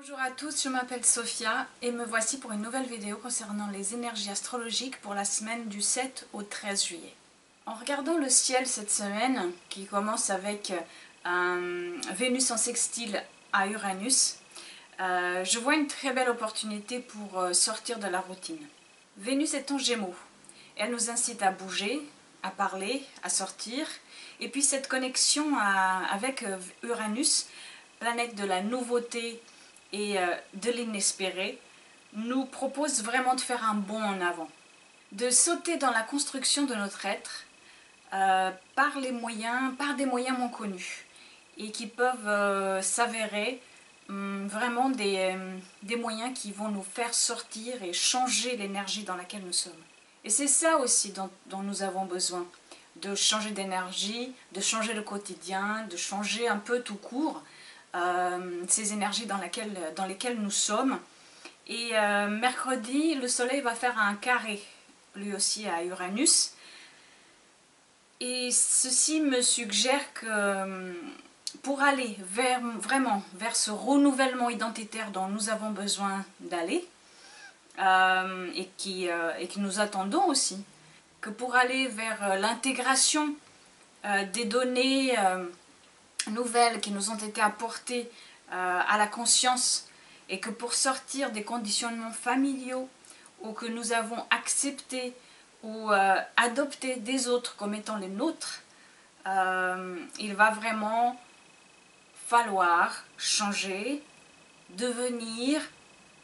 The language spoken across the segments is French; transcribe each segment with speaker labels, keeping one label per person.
Speaker 1: Bonjour à tous, je m'appelle Sophia et me voici pour une nouvelle vidéo concernant les énergies astrologiques pour la semaine du 7 au 13 juillet. En regardant le ciel cette semaine, qui commence avec Vénus en sextile à Uranus, je vois une très belle opportunité pour sortir de la routine. Vénus est en Gémeaux. Elle nous incite à bouger, à parler, à sortir. Et puis cette connexion avec Uranus, planète de la nouveauté et de l'inespéré, nous propose vraiment de faire un bond en avant. De sauter dans la construction de notre être par des moyens moins connus et qui peuvent s'avérer vraiment des moyens qui vont nous faire sortir et changer l'énergie dans laquelle nous sommes. Et c'est ça aussi dont nous avons besoin, de changer d'énergie, de changer le quotidien, de changer un peu tout court ces énergies dans lesquelles nous sommes. Et mercredi, le soleil va faire un carré, lui aussi à Uranus. Et ceci me suggère que pour aller vraiment vers ce renouvellement identitaire dont nous avons besoin d'aller, et que nous attendons aussi, que pour aller vers l'intégration des données nouvelles qui nous ont été apportées à la conscience, et que pour sortir des conditionnements familiaux ou que nous avons accepté ou adopté des autres comme étant les nôtres, il va vraiment falloir changer, devenir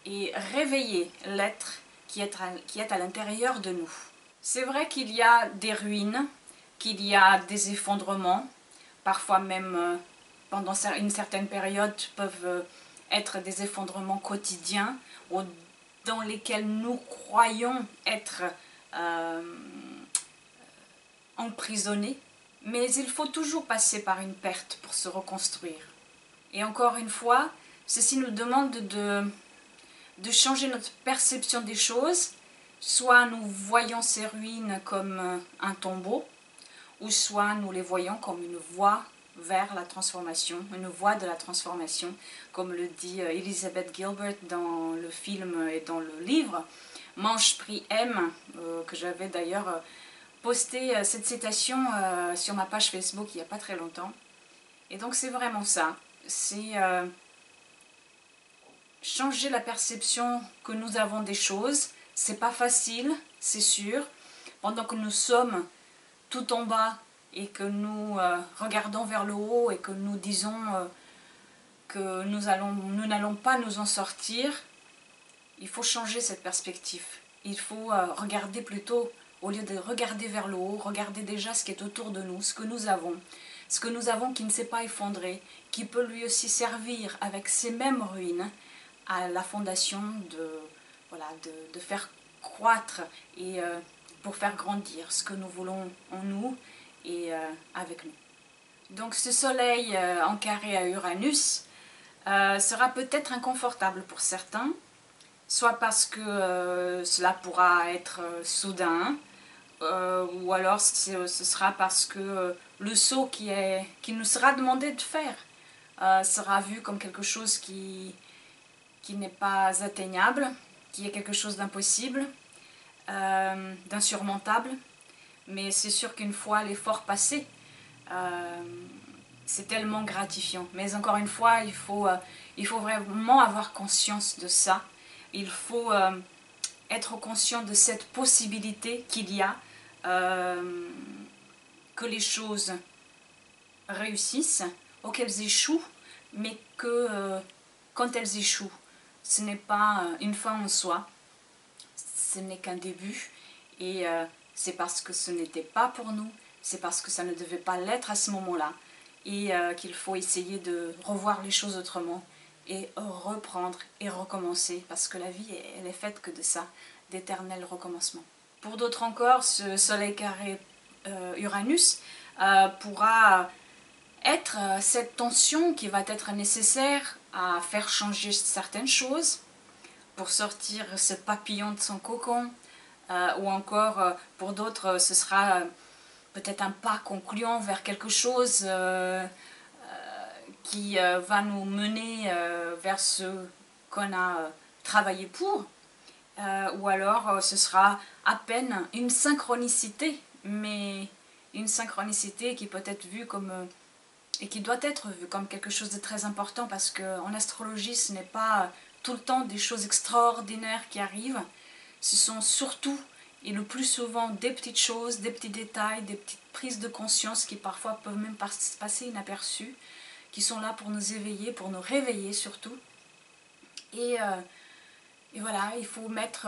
Speaker 1: et réveiller l'être qui est à l'intérieur de nous. C'est vrai qu'il y a des ruines, qu'il y a des effondrements, parfois même pendant une certaine période peuvent être des effondrements quotidiens ou dans lesquels nous croyons être emprisonnés. Mais il faut toujours passer par une perte pour se reconstruire. Et encore une fois, ceci nous demande de changer notre perception des choses. Soit nous voyons ces ruines comme un tombeau, ou soit nous les voyons comme une voie vers la transformation, une voie de la transformation, comme le dit Elizabeth Gilbert dans le film et dans le livre Manche Prix M, que j'avais d'ailleurs posté cette citation sur ma page Facebook il n'y a pas très longtemps. Et donc c'est vraiment ça, c'est changer la perception que nous avons des choses. C'est pas facile, c'est sûr. Pendant que nous sommes tout en bas et que nous regardons vers le haut et que nous disons que nous n'allons pas nous en sortir, il faut changer cette perspective. Il faut regarder plutôt, au lieu de regarder vers le haut, regarder déjà ce qui est autour de nous, ce que nous avons qui ne s'est pas effondré, qui peut lui aussi servir avec ces mêmes ruines à la fondation de faire croître et pour faire grandir ce que nous voulons en nous et avec nous. Donc ce soleil en carré à Uranus sera peut-être inconfortable pour certains, soit parce que cela pourra être soudain, ou alors ce sera parce que le saut qui nous sera demandé de faire sera vu comme quelque chose qui n'est pas atteignable, qui est quelque chose d'impossible, d'insurmontable. Mais c'est sûr qu'une fois l'effort passé, c'est tellement gratifiant. Mais encore une fois, il faut vraiment avoir conscience de ça. Il faut être conscient de cette possibilité qu'il y a que les choses réussissent ou qu'elles échouent, mais que quand elles échouent, ce n'est pas une fin en soi, ce n'est qu'un début, et c'est parce que ce n'était pas pour nous, c'est parce que ça ne devait pas l'être à ce moment-là, et qu'il faut essayer de revoir les choses autrement, et reprendre et recommencer, parce que la vie, elle est faite que de ça, d'éternel recommencement. Pour d'autres encore, ce soleil carré Uranus pourra être cette tension qui va être nécessaire à faire changer certaines choses, pour sortir ce papillon de son cocon, ou encore pour d'autres ce sera peut-être un pas concluant vers quelque chose qui va nous mener vers ce qu'on a travaillé pour, ou alors ce sera à peine une synchronicité, mais une synchronicité qui peut être vue comme, et qui doit être vue comme quelque chose de très important, parce qu'en astrologie ce n'est pas tout le temps des choses extraordinaires qui arrivent, ce sont surtout et le plus souvent des petites choses, des petits détails, des petites prises de conscience qui parfois peuvent même passer inaperçues, qui sont là pour nous éveiller, pour nous réveiller surtout. Et voilà, il faut mettre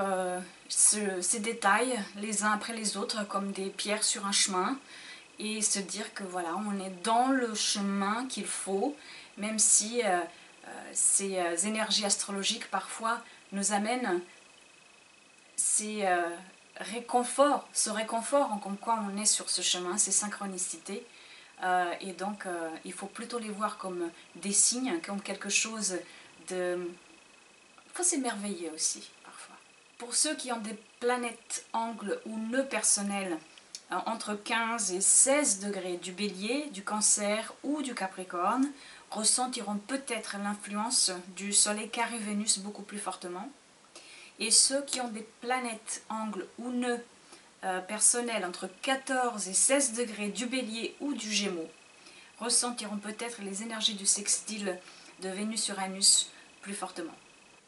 Speaker 1: ces détails les uns après les autres comme des pierres sur un chemin et se dire que voilà, on est dans le chemin qu'il faut, même si ces énergies astrologiques parfois nous amènent ce réconfort en comme quoi on est sur ce chemin, ces synchronicités. Et donc il faut plutôt les voir comme des signes, comme quelque chose de... Il faut s'émerveiller aussi parfois. Pour ceux qui ont des planètes, angles ou nœuds personnels entre 15 et 16 degrés du Bélier, du Cancer ou du Capricorne, ressentiront peut-être l'influence du Soleil carré Vénus beaucoup plus fortement. Et ceux qui ont des planètes, angles ou nœuds personnels entre 14 et 16 degrés du Bélier ou du Gémeaux ressentiront peut-être les énergies du sextile de Vénus-Uranus plus fortement.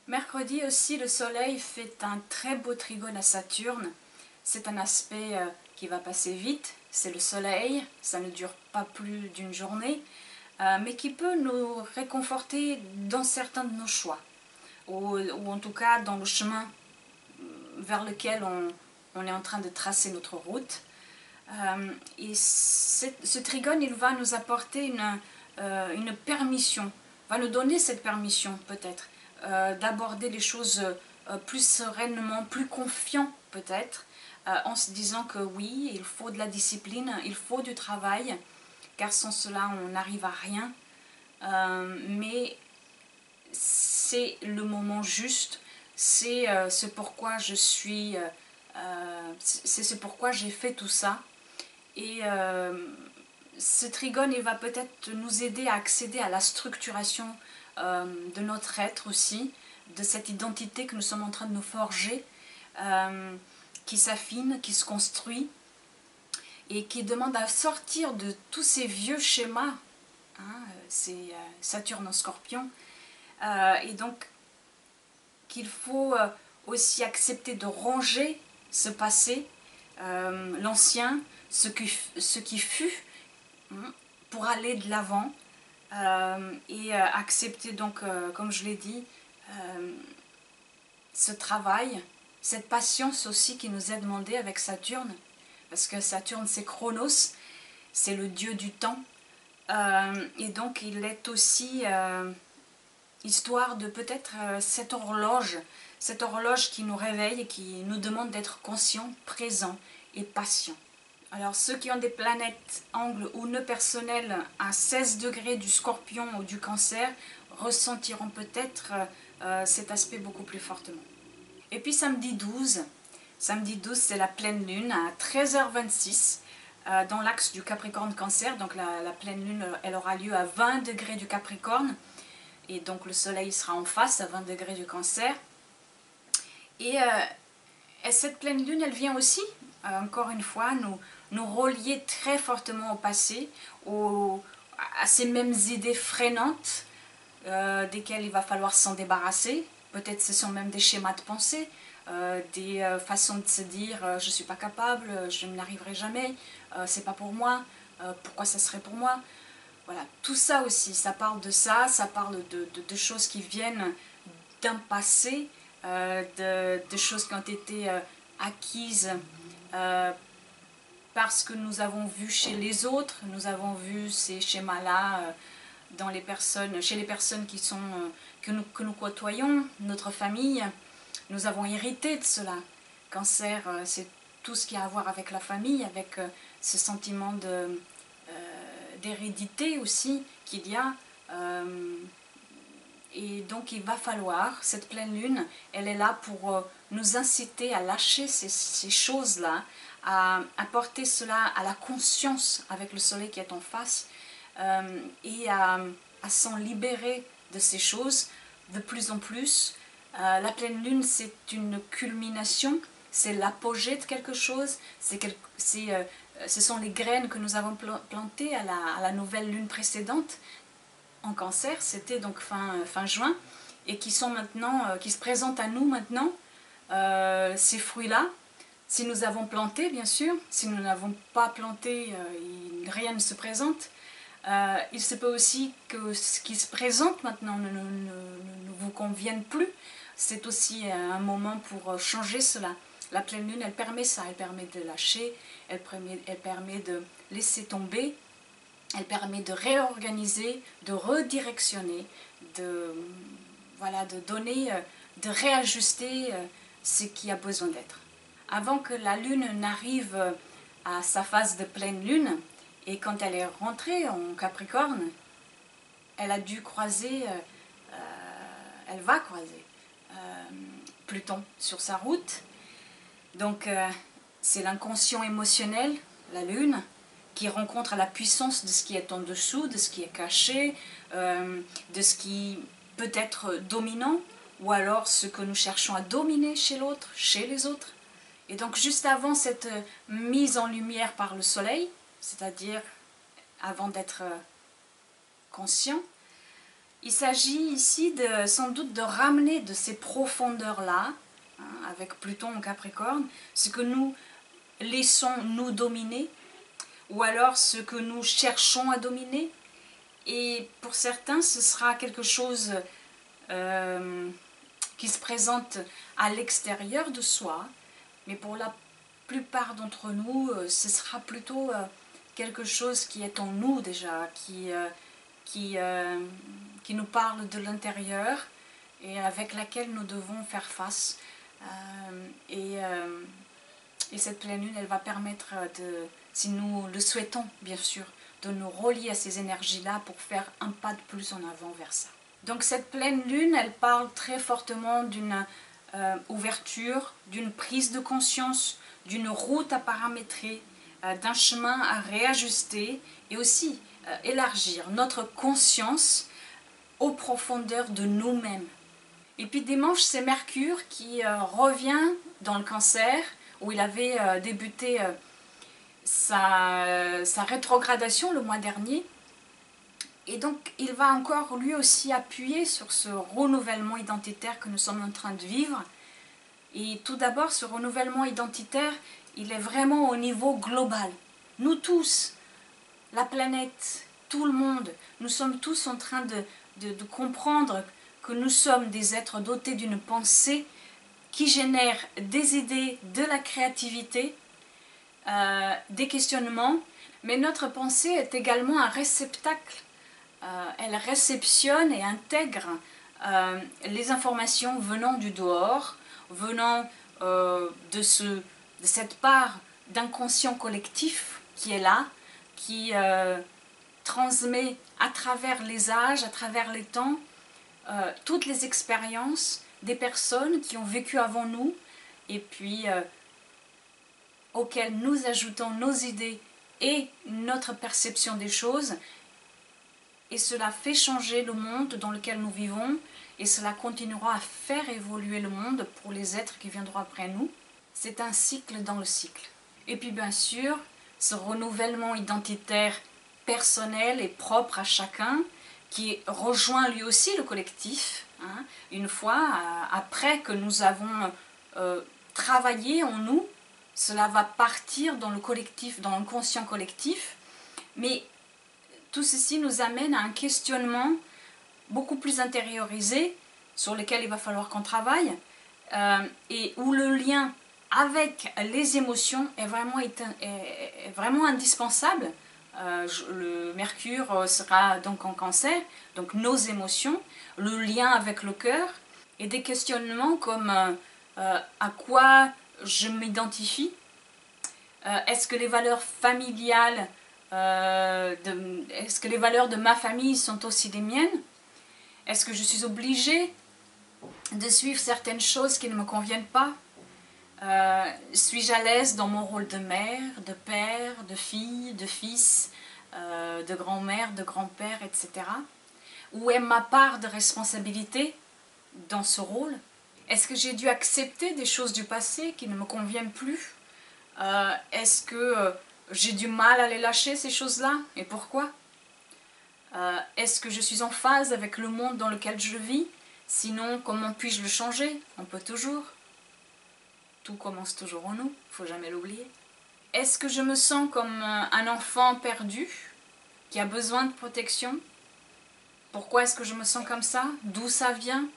Speaker 1: Mercredi aussi, le Soleil fait un très beau trigone à Saturne. C'est un aspect qui va passer vite, c'est le Soleil, ça ne dure pas plus d'une journée, mais qui peut nous réconforter dans certains de nos choix, ou en tout cas dans le chemin vers lequel on est en train de tracer notre route. Et ce trigone, il va nous apporter une permission, va nous donner cette permission peut-être, d'aborder les choses plus sereinement, plus confiant peut-être, en se disant que oui, il faut de la discipline, il faut du travail, car sans cela on n'arrive à rien, mais c'est le moment juste, c'est ce pourquoi je suis, c'est ce pourquoi j'ai fait tout ça. Et ce trigone, il va peut-être nous aider à accéder à la structuration de notre être aussi, de cette identité que nous sommes en train de nous forger, qui s'affine, qui se construit, et qui demande à sortir de tous ces vieux schémas. Hein, c'est Saturne en Scorpion, et donc qu'il faut aussi accepter de ranger ce passé, l'ancien, ce qui fut, pour aller de l'avant, et accepter donc, comme je l'ai dit, ce travail, cette patience aussi qui nous est demandée avec Saturne, parce que Saturne c'est Chronos, c'est le dieu du temps, et donc il est aussi histoire de peut-être cette horloge qui nous réveille et qui nous demande d'être conscients, présents et patients. Alors ceux qui ont des planètes, angles ou nœuds personnels à 16 degrés du Scorpion ou du Cancer ressentiront peut-être cet aspect beaucoup plus fortement. Et puis samedi 12 c'est la pleine lune à 13h26 dans l'axe du Capricorne-Cancer. Donc la pleine lune, elle aura lieu à 20 degrés du Capricorne. Et donc le soleil sera en face à 20 degrés du Cancer. Et cette pleine lune, elle vient aussi, encore une fois, nous relier très fortement au passé, à ces mêmes idées freinantes desquelles il va falloir s'en débarrasser. Peut-être ce sont même des schémas de pensée, des façons de se dire je ne suis pas capable, je n'arriverai jamais, c'est pas pour moi, pourquoi ça serait pour moi. Voilà, tout ça aussi, ça parle de ça, ça parle de choses qui viennent d'un passé, de choses qui ont été acquises parce que nous avons vu chez les autres, nous avons vu ces schémas-là chez les personnes que nous côtoyons, notre famille. Nous avons hérité de cela. Cancer, c'est tout ce qui a à voir avec la famille, avec ce sentiment d'hérédité aussi qu'il y a. Et donc il va falloir, cette pleine lune, elle est là pour nous inciter à lâcher ces choses-là, à porter cela à la conscience avec le soleil qui est en face, et à s'en libérer de ces choses de plus en plus. La pleine lune, c'est une culmination, c'est l'apogée de quelque chose, ce sont les graines que nous avons plantées à la nouvelle lune précédente. En Cancer, c'était donc fin juin, et qui sont maintenant, qui se présentent à nous maintenant, ces fruits-là. Si nous avons planté, bien sûr, si nous n'avons pas planté, rien ne se présente. Il se peut aussi que ce qui se présente maintenant ne vous convienne plus. C'est aussi un moment pour changer cela. La pleine lune, elle permet ça, elle permet de lâcher, elle permet de laisser tomber, elle permet de réorganiser, de redirectionner, de donner, de réajuster ce qui a besoin d'être. Avant que la lune n'arrive à sa phase de pleine lune, et quand elle est rentrée en Capricorne, elle a dû croiser, elle va croiser Pluton sur sa route. Donc c'est l'inconscient émotionnel, la lune, qui rencontre la puissance de ce qui est en dessous, de ce qui est caché, de ce qui peut être dominant, ou alors ce que nous cherchons à dominer chez l'autre, chez les autres. Et donc juste avant cette mise en lumière par le soleil, c'est-à-dire avant d'être conscient, il s'agit ici sans doute de ramener de ces profondeurs-là, avec Pluton en Capricorne, ce que nous laissons nous dominer, ou alors ce que nous cherchons à dominer. Et pour certains, ce sera quelque chose qui se présente à l'extérieur de soi, mais pour la plupart d'entre nous, ce sera plutôt quelque chose qui est en nous déjà, qui nous parle de l'intérieur et avec laquelle nous devons faire face. Et cette pleine lune, elle va permettre, si nous le souhaitons bien sûr, de nous relier à ces énergies-là pour faire un pas de plus en avant vers ça. Donc cette pleine lune, elle parle très fortement d'une ouverture, d'une prise de conscience, d'une route à paramétrer, d'un chemin à réajuster et aussi élargir notre conscience aux profondeurs de nous-mêmes. Et puis dimanche, c'est Mercure qui revient dans le Cancer, où il avait débuté sa rétrogradation le mois dernier. Et donc il va encore lui aussi appuyer sur ce renouvellement identitaire que nous sommes en train de vivre. Et tout d'abord, ce renouvellement identitaire, il est vraiment au niveau global. Nous tous, la planète, tout le monde, nous sommes tous en train de comprendre que nous sommes des êtres dotés d'une pensée qui génère des idées, de la créativité, des questionnements, mais notre pensée est également un réceptacle. Elle réceptionne et intègre les informations venant du dehors, venant de cette part d'inconscient collectif qui est là, qui transmet à travers les âges, à travers les temps, toutes les expériences des personnes qui ont vécu avant nous et puis auxquelles nous ajoutons nos idées et notre perception des choses. Et cela fait changer le monde dans lequel nous vivons et cela continuera à faire évoluer le monde pour les êtres qui viendront après nous. C'est un cycle dans le cycle. Et puis bien sûr, ce renouvellement identitaire personnel et propre à chacun qui rejoint lui aussi le collectif, une fois après que nous avons travaillé en nous, cela va partir dans le collectif, dans l'inconscient collectif, mais tout ceci nous amène à un questionnement beaucoup plus intériorisé sur lequel il va falloir qu'on travaille et où le lien avec les émotions est vraiment indispensable. Le Mercure sera donc en Cancer, donc nos émotions, le lien avec le cœur et des questionnements comme à quoi je m'identifie, est-ce que les valeurs familiales, est-ce que les valeurs de ma famille sont aussi les miennes? Est-ce que je suis obligée de suivre certaines choses qui ne me conviennent pas? Suis-je à l'aise dans mon rôle de mère, de père, de fille, de fils, de grand-mère, de grand-père, etc. Où est ma part de responsabilité dans ce rôle? Est-ce que j'ai dû accepter des choses du passé qui ne me conviennent plus? Est-ce que j'ai du mal à les lâcher, ces choses-là? Et pourquoi? Est-ce que je suis en phase avec le monde dans lequel je vis? Sinon, comment puis-je le changer? On peut toujours. Tout commence toujours en nous, il ne faut jamais l'oublier. Est-ce que je me sens comme un enfant perdu, qui a besoin de protection? Pourquoi est-ce que je me sens comme ça? D'où ça vient?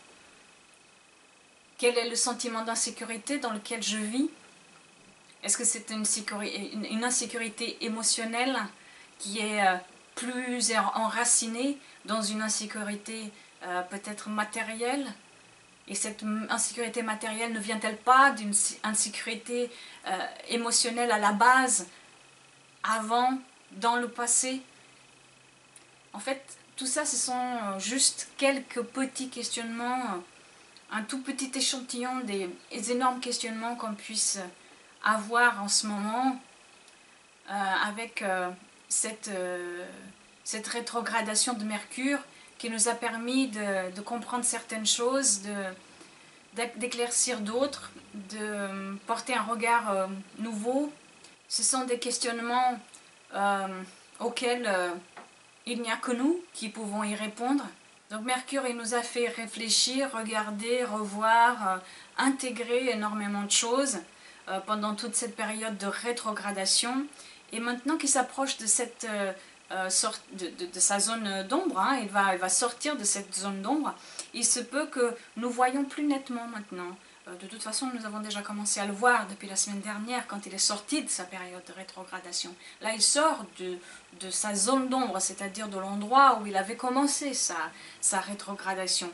Speaker 1: Quel est le sentiment d'insécurité dans lequel je vis? Est-ce que c'est une insécurité émotionnelle qui est plus enracinée dans une insécurité peut-être matérielle? Et cette insécurité matérielle ne vient-elle pas d'une insécurité émotionnelle à la base, avant, dans le passé? En fait, tout ça, ce sont juste quelques petits questionnements, un tout petit échantillon des énormes questionnements qu'on puisse avoir en ce moment avec cette rétrogradation de Mercure qui nous a permis de comprendre certaines choses, d'éclaircir d'autres, de porter un regard nouveau. Ce sont des questionnements auxquels il n'y a que nous qui pouvons y répondre. Donc Mercure, il nous a fait réfléchir, regarder, revoir, intégrer énormément de choses pendant toute cette période de rétrogradation. Et maintenant qu'il s'approche de cette de sa zone d'ombre, hein, il va sortir de cette zone d'ombre, il se peut que nous voyons plus nettement maintenant. De toute façon, nous avons déjà commencé à le voir depuis la semaine dernière quand il est sorti de sa période de rétrogradation. Là, il sort de sa zone d'ombre, c'est-à-dire de l'endroit où il avait commencé sa rétrogradation.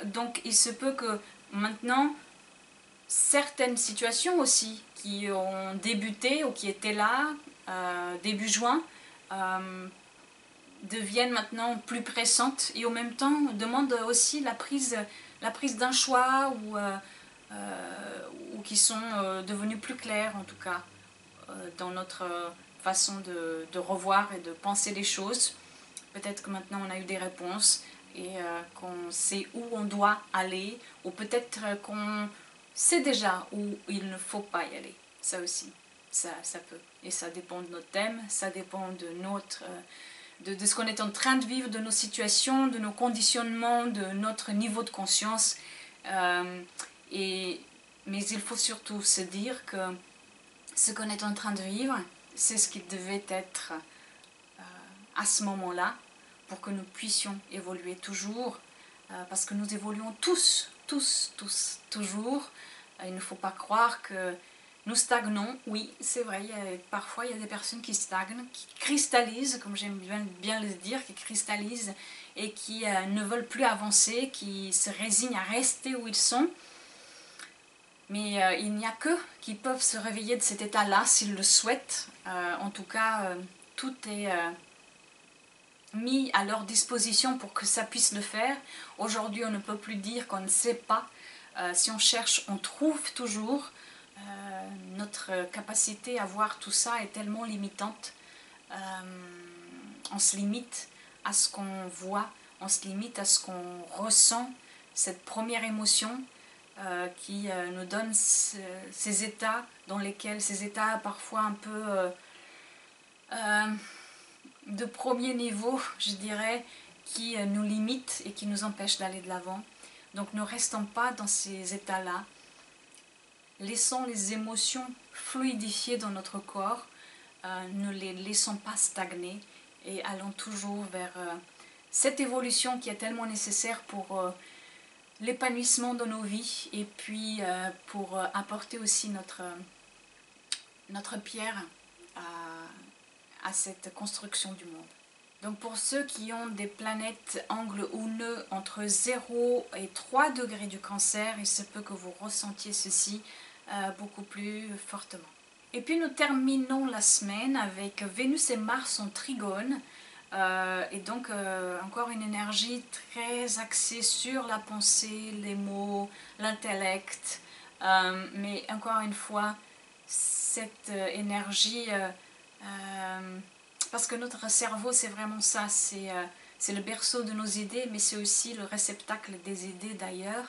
Speaker 1: Donc, il se peut que maintenant, certaines situations aussi qui ont débuté ou qui étaient là début juin deviennent maintenant plus pressantes et en même temps demandent aussi la prise d'un choix ou qui sont devenues plus claires en tout cas dans notre façon de revoir et de penser les choses. Peut-être que maintenant on a eu des réponses et qu'on sait où on doit aller, ou peut-être qu'on sait déjà où il ne faut pas y aller. Ça aussi, ça peut. Et ça dépend de notre thème, ça dépend de notre... de ce qu'on est en train de vivre, de nos situations, de nos conditionnements, de notre niveau de conscience. Mais il faut surtout se dire que ce qu'on est en train de vivre, c'est ce qui devait être à ce moment-là, pour que nous puissions évoluer toujours, parce que nous évoluons tous, toujours. Il ne faut pas croire que nous stagnons. Oui, c'est vrai, parfois il y a des personnes qui stagnent, qui cristallisent, comme j'aime bien le dire, qui cristallisent et qui ne veulent plus avancer, qui se résignent à rester où ils sont. Mais il n'y a qu'eux qui peuvent se réveiller de cet état-là s'ils le souhaitent. En tout cas, tout est mis à leur disposition pour que ça puisse le faire. Aujourd'hui, on ne peut plus dire qu'on ne sait pas. Si on cherche, on trouve toujours. Notre capacité à voir tout ça est tellement limitante. On se limite à ce qu'on voit, on se limite à ce qu'on ressent, cette première émotion qui nous donne ces états dans lesquels, ces états parfois un peu de premier niveau, je dirais, qui nous limitent et qui nous empêchent d'aller de l'avant. Donc ne restons pas dans ces états-là. Laissons les émotions fluidifier dans notre corps, ne les laissons pas stagner et allons toujours vers cette évolution qui est tellement nécessaire pour l'épanouissement de nos vies et puis pour apporter aussi notre pierre à cette construction du monde. Donc pour ceux qui ont des planètes angles ou nœuds entre 0 et 3 degrés du Cancer, il se peut que vous ressentiez ceci beaucoup plus fortement. Et puis nous terminons la semaine avec Vénus et Mars en trigone, et donc encore une énergie très axée sur la pensée, les mots, l'intellect, mais encore une fois cette énergie, parce que notre cerveau c'est vraiment ça, c'est c'est le berceau de nos idées, mais c'est aussi le réceptacle des idées d'ailleurs.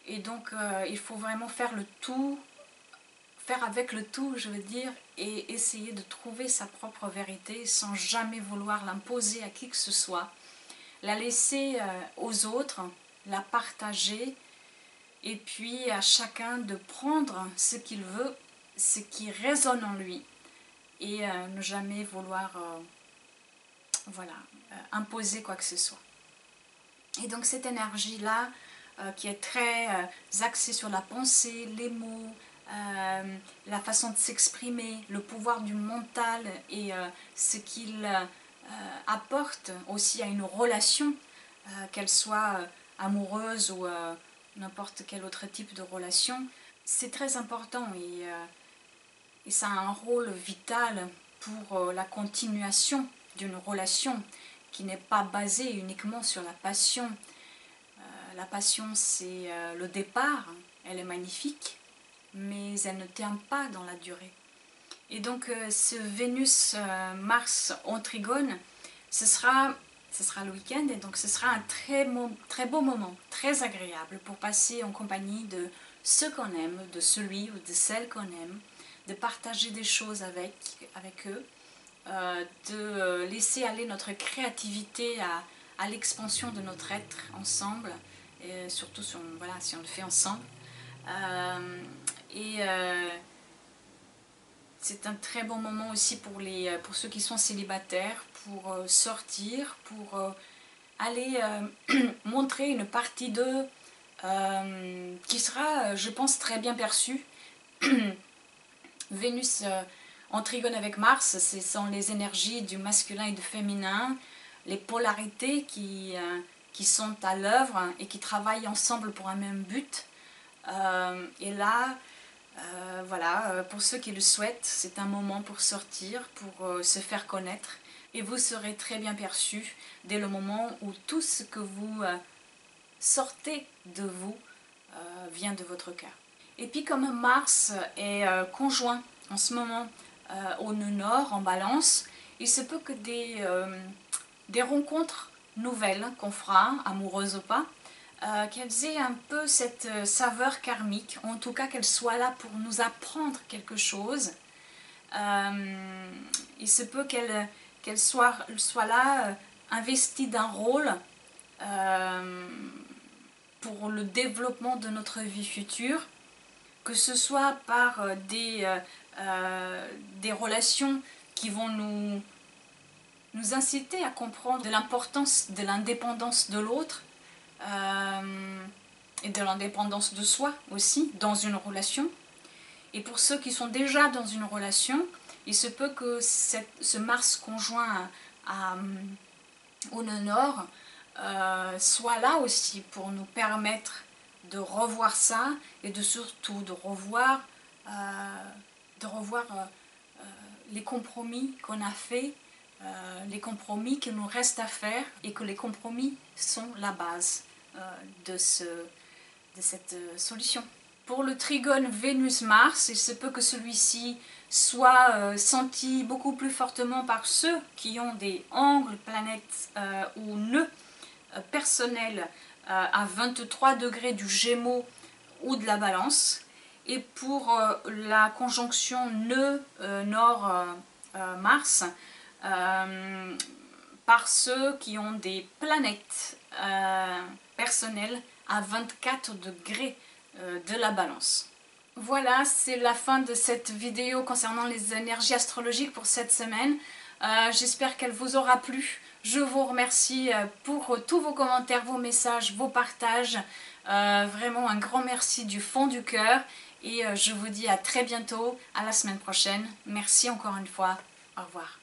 Speaker 1: Et donc il faut vraiment faire le tout, faire avec le tout, je veux dire, et essayer de trouver sa propre vérité sans jamais vouloir l'imposer à qui que ce soit, la laisser aux autres, la partager, et puis à chacun de prendre ce qu'il veut, ce qui résonne en lui, et ne jamais vouloir voilà, imposer quoi que ce soit. Et donc cette énergie-là, qui est très axée sur la pensée, les mots, la façon de s'exprimer, le pouvoir du mental et ce qu'il apporte aussi à une relation, qu'elle soit amoureuse ou n'importe quel autre type de relation, c'est très important et ça a un rôle vital pour la continuation d'une relation qui n'est pas basée uniquement sur la passion. La passion, c'est le départ, elle est magnifique, mais elle ne tient pas dans la durée. Et donc ce Vénus-Mars en trigone, ce sera le week-end, et donc ce sera un très beau moment, très agréable pour passer en compagnie de ceux qu'on aime, de celui ou de celle qu'on aime, de partager des choses avec eux, de laisser aller notre créativité à l'expansion de notre être ensemble, et surtout si on le fait ensemble. C'est un très bon moment aussi pour ceux qui sont célibataires, pour sortir, pour aller montrer une partie d'eux qui sera, je pense, très bien perçue. Vénus en trigone avec Mars, ce sont les énergies du masculin et du féminin, les polarités qui sont à l'œuvre et qui travaillent ensemble pour un même but. Et là, voilà, pour ceux qui le souhaitent, c'est un moment pour sortir, pour se faire connaître. Et vous serez très bien perçu dès le moment où tout ce que vous sortez de vous vient de votre cœur. Et puis comme Mars est conjoint en ce moment au nœud nord, en balance, il se peut que des rencontres nouvelles qu'on fera, amoureuses ou pas, qu'elles aient un peu cette saveur karmique, en tout cas qu'elles soient là pour nous apprendre quelque chose. Il se peut qu'elles soient là, investies d'un rôle pour le développement de notre vie future, que ce soit par des relations qui vont nous inciter à comprendre de l'importance de l'indépendance de l'autre, et de l'indépendance de soi aussi dans une relation. Et pour ceux qui sont déjà dans une relation, il se peut que ce Mars conjoint au nœud nord soit là aussi pour nous permettre de revoir ça et surtout de revoir les compromis qu'on a faits, les compromis qu'il nous reste à faire, et que les compromis sont la base de cette solution. Pour le trigone Vénus-Mars, il se peut que celui-ci soit senti beaucoup plus fortement par ceux qui ont des angles, planètes ou nœuds personnels à 23 degrés du Gémeaux ou de la Balance. Et pour la conjonction nœud Nord-Mars, par ceux qui ont des planètes personnelles à 24 degrés de la Balance. Voilà, c'est la fin de cette vidéo concernant les énergies astrologiques pour cette semaine. J'espère qu'elle vous aura plu. Je vous remercie pour tous vos commentaires, vos messages, vos partages. Vraiment un grand merci du fond du cœur. Et je vous dis à très bientôt, à la semaine prochaine. Merci encore une fois. Au revoir.